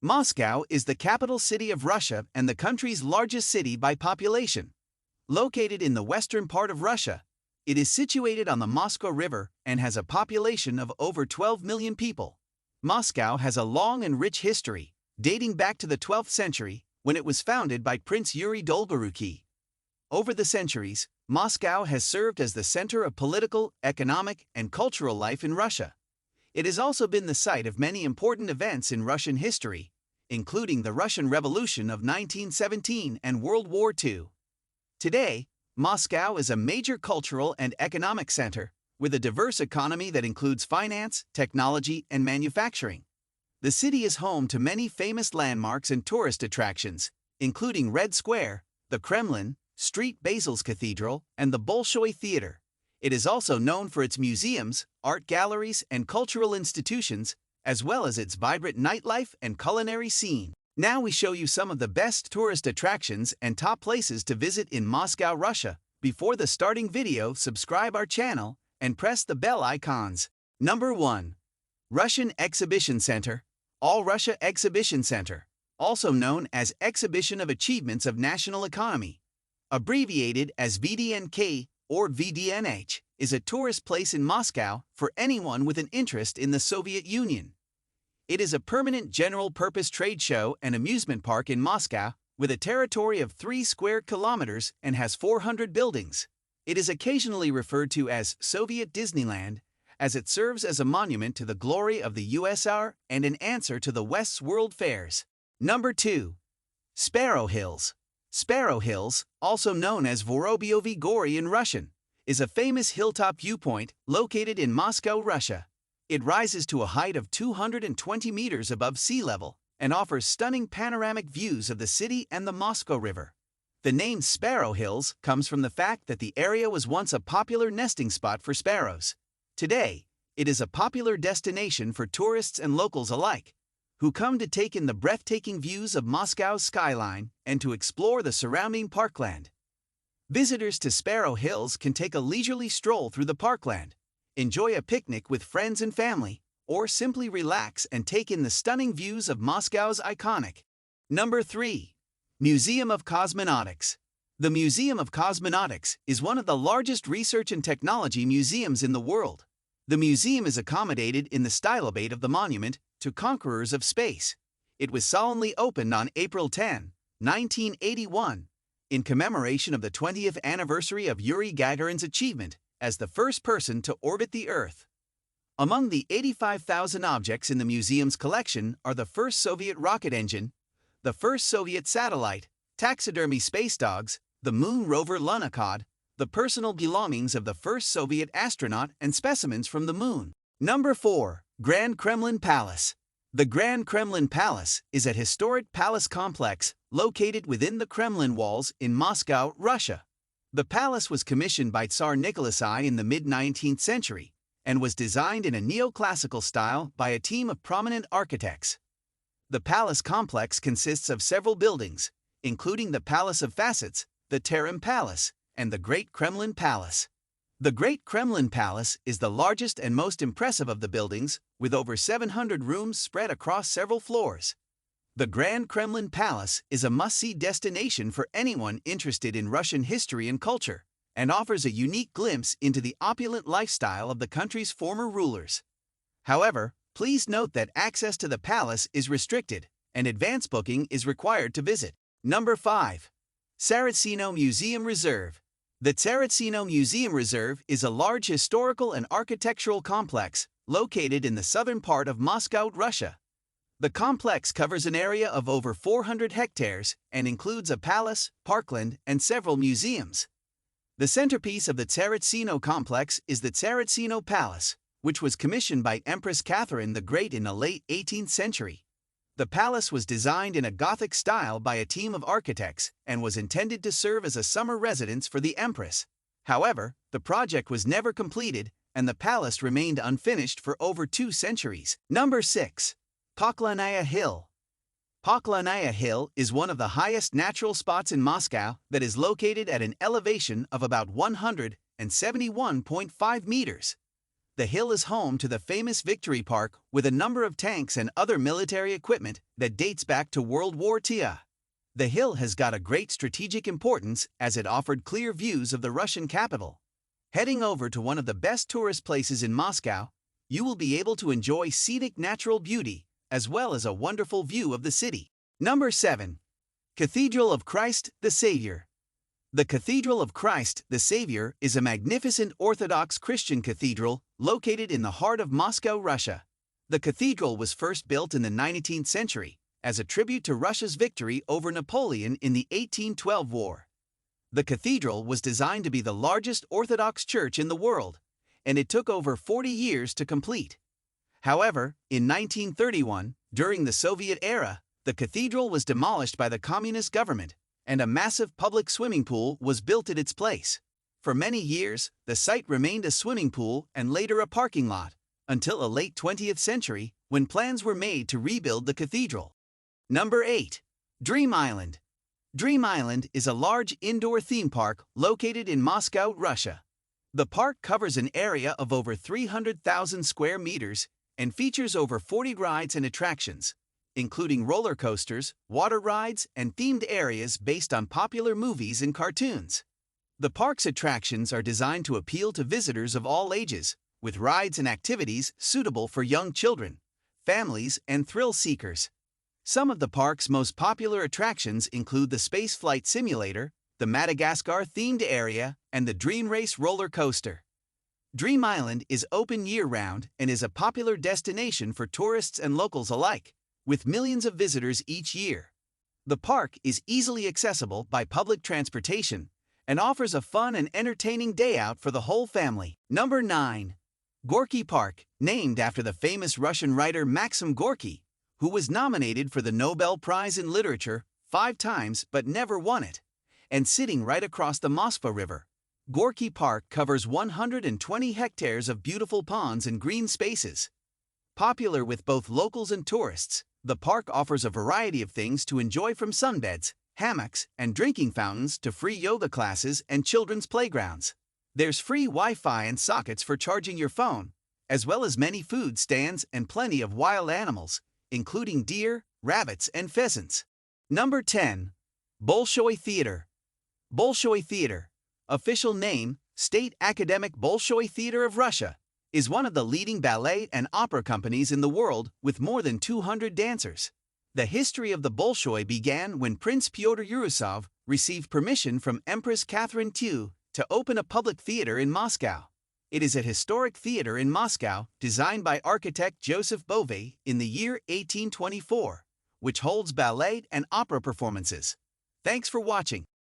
Moscow is the capital city of Russia and the country's largest city by population. Located in the western part of Russia, it is situated on the Moskva River and has a population of over 12 million people. Moscow has a long and rich history, dating back to the 12th century, when it was founded by Prince Yuri Dolgoruki. Over the centuries, Moscow has served as the center of political, economic, and cultural life in Russia. It has also been the site of many important events in Russian history, including the Russian Revolution of 1917 and World War II. Today, Moscow is a major cultural and economic center, with a diverse economy that includes finance, technology, and manufacturing. The city is home to many famous landmarks and tourist attractions, including Red Square, the Kremlin, Street Basil's Cathedral, and the Bolshoi Theater. It is also known for its museums, art galleries, and cultural institutions, as well as its vibrant nightlife and culinary scene. Now we show you some of the best tourist attractions and top places to visit in Moscow, Russia. Before the starting video, subscribe our channel and press the bell icons. Number 1. Russian Exhibition Center. All Russia Exhibition Center, also known as Exhibition of Achievements of National Economy, abbreviated as VDNK or VDNH, is a tourist place in Moscow for anyone with an interest in the Soviet Union. It is a permanent general-purpose trade show and amusement park in Moscow with a territory of 3 square kilometers and has 400 buildings. It is occasionally referred to as Soviet Disneyland, as it serves as a monument to the glory of the USSR and an answer to the West's World Fairs. Number 2. Sparrow Hills. Sparrow Hills, also known as Vorobyovi Gory in Russian, is a famous hilltop viewpoint located in Moscow, Russia. It rises to a height of 220 meters above sea level and offers stunning panoramic views of the city and the Moskva River. The name Sparrow Hills comes from the fact that the area was once a popular nesting spot for sparrows. Today, it is a popular destination for tourists and locals alike, who come to take in the breathtaking views of Moscow's skyline and to explore the surrounding parkland. Visitors to Sparrow Hills can take a leisurely stroll through the parkland, enjoy a picnic with friends and family, or simply relax and take in the stunning views of Moscow's iconic. Number 3. Museum of Cosmonautics. The Museum of Cosmonautics is one of the largest research and technology museums in the world. The museum is accommodated in the stylobate of the monument to conquerors of space. It was solemnly opened on April 10, 1981, in commemoration of the 20th anniversary of Yuri Gagarin's achievement as the first person to orbit the Earth. Among the 85,000 objects in the museum's collection are the first Soviet rocket engine, the first Soviet satellite, taxidermy space dogs, the moon rover Lunokhod, the personal belongings of the first Soviet astronaut, and specimens from the moon. Number 4. Grand Kremlin Palace. The Grand Kremlin Palace is a historic palace complex located within the Kremlin walls in Moscow, Russia. The palace was commissioned by Tsar Nicholas I in the mid-19th century and was designed in a neoclassical style by a team of prominent architects. The palace complex consists of several buildings, including the Palace of Facets, the Terem Palace, and the Great Kremlin Palace. The Great Kremlin Palace is the largest and most impressive of the buildings, with over 700 rooms spread across several floors. The Grand Kremlin Palace is a must-see destination for anyone interested in Russian history and culture, and offers a unique glimpse into the opulent lifestyle of the country's former rulers. However, please note that access to the palace is restricted, and advance booking is required to visit. Number 5. Tsaritsino Museum Reserve. The Tsaritsino Museum Reserve is a large historical and architectural complex located in the southern part of Moscow, Russia. The complex covers an area of over 400 hectares and includes a palace, parkland, and several museums. The centerpiece of the Tsaritsino complex is the Tsaritsino Palace, which was commissioned by Empress Catherine the Great in the late 18th century. The palace was designed in a Gothic style by a team of architects and was intended to serve as a summer residence for the Empress. However, the project was never completed and the palace remained unfinished for over 2 centuries. Number 6. Poklonnaya Hill. Poklonnaya Hill is one of the highest natural spots in Moscow that is located at an elevation of about 171.5 meters. The hill is home to the famous Victory Park with a number of tanks and other military equipment that dates back to World War II. The hill has got a great strategic importance as it offered clear views of the Russian capital. Heading over to one of the best tourist places in Moscow, you will be able to enjoy scenic natural beauty as well as a wonderful view of the city. Number 7. Cathedral of Christ the Savior. The Cathedral of Christ the Savior is a magnificent Orthodox Christian cathedral located in the heart of Moscow, Russia. The cathedral was first built in the 19th century as a tribute to Russia's victory over Napoleon in the 1812 war. The cathedral was designed to be the largest Orthodox church in the world, and it took over 40 years to complete. However, in 1931, during the Soviet era, the cathedral was demolished by the communist government, and a massive public swimming pool was built at its place. For many years, the site remained a swimming pool and later a parking lot, until a late 20th century when plans were made to rebuild the cathedral. Number 8. Dream Island. Dream Island is a large indoor theme park located in Moscow, Russia. The park covers an area of over 300,000 square meters and features over 40 rides and attractions, including roller coasters, water rides, and themed areas based on popular movies and cartoons. The park's attractions are designed to appeal to visitors of all ages, with rides and activities suitable for young children, families, and thrill seekers. Some of the park's most popular attractions include the Spaceflight Simulator, the Madagascar-themed area, and the Dream Race roller coaster. Dream Island is open year-round and is a popular destination for tourists and locals alike, with millions of visitors each year. The park is easily accessible by public transportation and offers a fun and entertaining day out for the whole family. Number 9. Gorky Park, named after the famous Russian writer Maxim Gorky, who was nominated for the Nobel Prize in Literature 5 times but never won it. And sitting right across the Moskva River, Gorky Park covers 120 hectares of beautiful ponds and green spaces. Popular with both locals and tourists, the park offers a variety of things to enjoy, from sunbeds, hammocks, and drinking fountains to free yoga classes and children's playgrounds. There's free Wi-Fi and sockets for charging your phone, as well as many food stands and plenty of wild animals, including deer, rabbits, and pheasants. Number 10. Bolshoi Theater. Bolshoi Theater, official name, State Academic Bolshoi Theater of Russia, is one of the leading ballet and opera companies in the world with more than 200 dancers. The history of the Bolshoi began when Prince Pyotr Yurusov received permission from Empress Catherine II to open a public theater in Moscow. It is a historic theater in Moscow designed by architect Joseph Bové in the year 1824, which holds ballet and opera performances. Thanks for watching.